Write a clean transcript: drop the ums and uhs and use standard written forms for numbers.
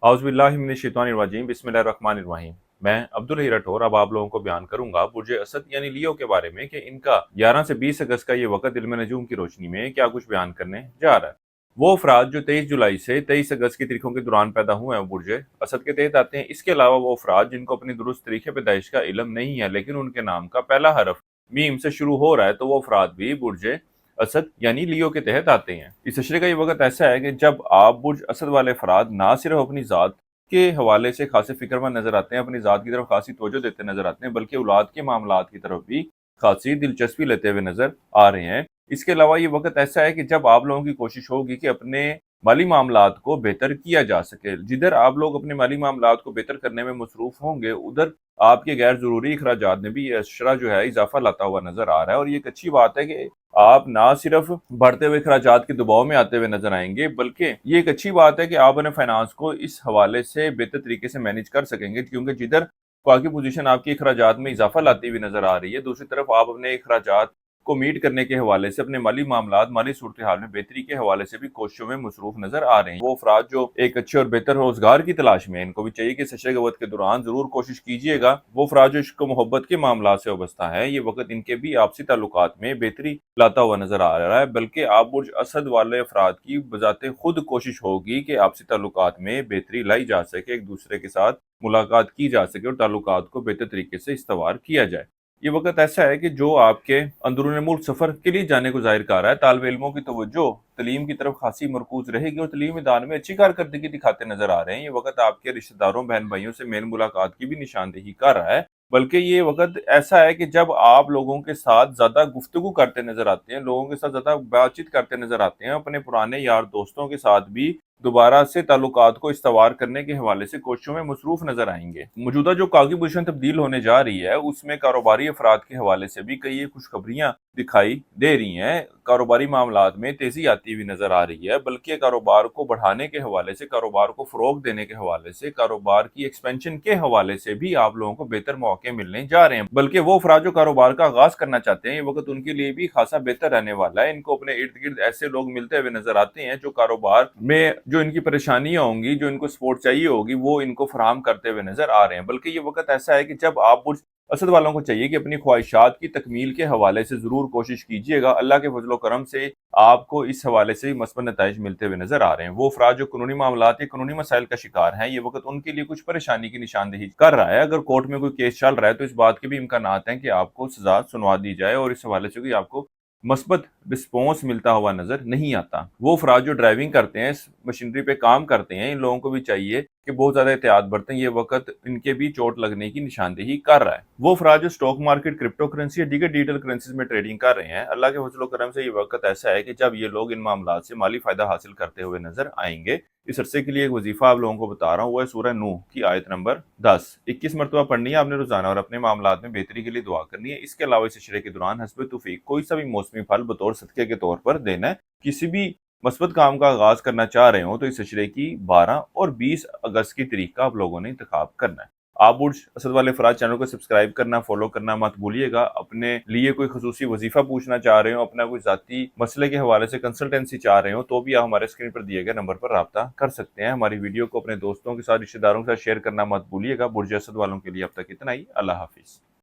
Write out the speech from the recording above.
औज़ुबिल्लाहि बिस्मिल्लाहिर्रहमानिर्रहीम। मैं अब्दुल ही राठौर अब आप लोगों को बयान करूंगा बुर्ज असद यानी लियो के बारे में कि इनका 11 से 20 अगस्त का ये वक़्त इल्म नजूम की रोशनी में क्या कुछ बयान करने जा रहा है। वो अफराद जो 23 जुलाई से 23 अगस्त की तारीखों के दौरान पैदा हुए हैं बुर्ज असद के तहत आते हैं। इसके अलावा वो अफराद जिनको अपनी दुरुस्त तरीके पैदाइश का इल्म नहीं है लेकिन उनके नाम का पहला हरफ मीम से शुरू हो रहा है तो वो अफराद भी बुर्ज असद यानी लियो के तहत आते हैं। इस अशरे का ये वक्त ऐसा है कि जब आप बुर्ज असद वाले अफराद ना सिर्फ अपनी ज़ात के हवाले से खासे फिक्रमंद नजर आते हैं, अपनी ज़ात की तरफ खासी तवज्जो देते नजर आते हैं, बल्कि औलाद के मामलात की तरफ भी खासी दिलचस्पी लेते हुए नजर आ रहे हैं। इसके अलावा ये वक्त ऐसा है कि जब आप लोगों की कोशिश होगी कि अपने माली मामलात को बेहतर किया जा सके। जिधर आप लोग अपने माली मामलात को बेहतर करने में मसरूफ होंगे उधर आपके गैर जरूरी अखराजात में भी ये अशरा जो है इजाफा लाता हुआ नजर आ रहा है। और ये एक अच्छी बात है कि आप ना सिर्फ बढ़ते हुए अखराजात के दबाव में आते हुए नजर आएंगे, बल्कि ये एक अच्छी बात है कि आप अपने फाइनेंस को इस हवाले से बेहतर तरीके से मैनेज कर सकेंगे, क्योंकि जिधर बाकी पोजीशन आपकी अखराजात में इजाफा लाती हुई नजर आ रही है, दूसरी तरफ आप अपने अखराजात को मीट करने के हवाले से अपने माली मामलात माली सूरत हाल में बेहतरी के हवाले से भी कोशिशों में मसरूफ नजर आ रहे हैं। वो अफराद जो एक अच्छे और बेहतर रोजगार की तलाश में, इनको भी चाहिए कि सशरे के वक्त के दौरान जरूर कोशिश कीजिएगा। वो अफराद जो इश्क मोहब्बत के मामला से वाबस्ता है, ये वक्त इनके भी आपसी ताल्लुकात में बेहतरी लाता हुआ नजर आ रहा है, बल्कि आप बुर्ज असद वाले अफराद की बजाते खुद कोशिश होगी कि आपसी ताल्लुकात में बेहतरी लाई जा सके, एक दूसरे के साथ मुलाकात की जा सके और ताल्लुकात को बेहतर तरीके से इस्तवार किया जाए। ये वक्त ऐसा है कि जो आपके अंदरून मुल्क सफर के लिए जाने को जाहिर कर रहा है। तालिब इल्मों की तवज्जो तलीम की तरफ खासी मरकूज रहेगी और तलीमी दान में अच्छी कारकर्दगी दिखाते नजर आ रहे हैं। ये वक्त आपके रिश्तेदारों बहन भाइयों से मेल मुलाकात की भी निशानदेही कर रहा है, बल्कि ये वक्त ऐसा है कि जब आप लोगों के साथ ज्यादा गुफ्तगू करते नजर आते हैं, लोगों के साथ ज्यादा बातचीत करते नजर आते हैं, अपने पुराने यार दोस्तों के साथ भी दोबारा से ताल्लुकात को इस्तवार करने के हवाले से कोशिशों में मसरूफ नजर आएंगे। मौजूदा जो कागजी पोजीशन तब्दील होने जा रही है उसमें कारोबारी अफराद के हवाले से भी कई खुशखबरियां दिखाई दे रही हैं। कारोबारी मामलात में तेजी आती हुई नजर आ रही है, बल्कि कारोबार को बढ़ाने के हवाले से, कारोबार को फरोग देने के हवाले से, कारोबार की एक्सपेंशन के हवाले से भी आप लोगों को बेहतर मौके मिलने जा रहे हैं। बल्कि वो अफराद जो कारोबार का आगाज करना चाहते हैं, ये वक्त उनके लिए भी खासा बेहतर रहने वाला है। इनको अपने इर्द गिर्द ऐसे लोग मिलते हुए नजर आते हैं जो कारोबार में जो इनकी परेशानियां होंगी, जो इनको सपोर्ट चाहिए होगी, वो इनको फराहम करते हुए नजर आ रहे हैं। बल्कि ये वक्त ऐसा है कि जब आप बुर्ज असद वालों को चाहिए कि अपनी ख्वाहिशात की तकमील के हवाले से जरूर कोशिश कीजिएगा। अल्लाह के फजलो करम से आपको इस हवाले से भी मस्बत नताइज मिलते हुए नजर आ रहे हैं। वो अफराद जो कानूनी मामलात या कानूनी मसाइल का शिकार हैं, ये वक्त उनके लिए कुछ परेशानी की निशानदेही कर रहा है। अगर कोर्ट में कोई केस चल रहा है तो इस बात के भी इम्कानात हैं कि आपको सजा सुनवा दी जाए और इस हवाले से कोई आपको मस्बत रिस्पॉन्स मिलता हुआ नजर नहीं आता। वो अफराद जो ड्राइविंग करते हैं, इस मशीनरी पे काम करते हैं, इन लोगों को भी चाहिए कि बहुत ज्यादा एहतियात बरतें। ये वक्त इनके भी चोट लगने की निशानदेही कर रहा है। वो अफराद जो स्टॉक मार्केट, क्रिप्टो करेंसी या दीगर डिजिटल करेंसीज में ट्रेडिंग कर रहे हैं, अल्लाह के फजलो करम से ये वक्त ऐसा है कि जब ये लोग इन मामला से माली फायदा हासिल करते हुए नजर आएंगे। इस अरसे के लिए एक वजीफा आप लोगों को बता रहा हूँ, वो है सूरह नूह की आयत नंबर 10 21 मरतबा पढ़नी है आपने रोजाना और अपने मामलात में बेहतरी के लिए दुआ करनी है। इसके अलावा इस अशरे के दौरान हस्ब तौफीक कोई सा भी मौसमी फल बतौर सदके के तौर पर देना है। किसी भी मस्बत काम का आगाज करना चाह रहे हो तो इस अशरे की 12 और 20 अगस्त की तारीख का आप लोगों ने इंतखाब करना है। आप बुर्ज असद वाले फराज चैनल को सब्सक्राइब करना, फॉलो करना मत भूलिएगा। अपने लिए कोई खसूसी वजीफा पूछना चाह रहे हो, अपना कोई जाती मसले के हवाले से कंसल्टेंसी चाह रहे हो, तो भी आप हमारे स्क्रीन पर दिए गए नंबर पर राब्ता कर सकते हैं। हमारी वीडियो को अपने दोस्तों के साथ, रिश्तेदारों के साथ शेयर करना मत भूलिएगा। बुर्ज असद वालों के लिए अब तक इतना ही। अल्लाह हाफिज।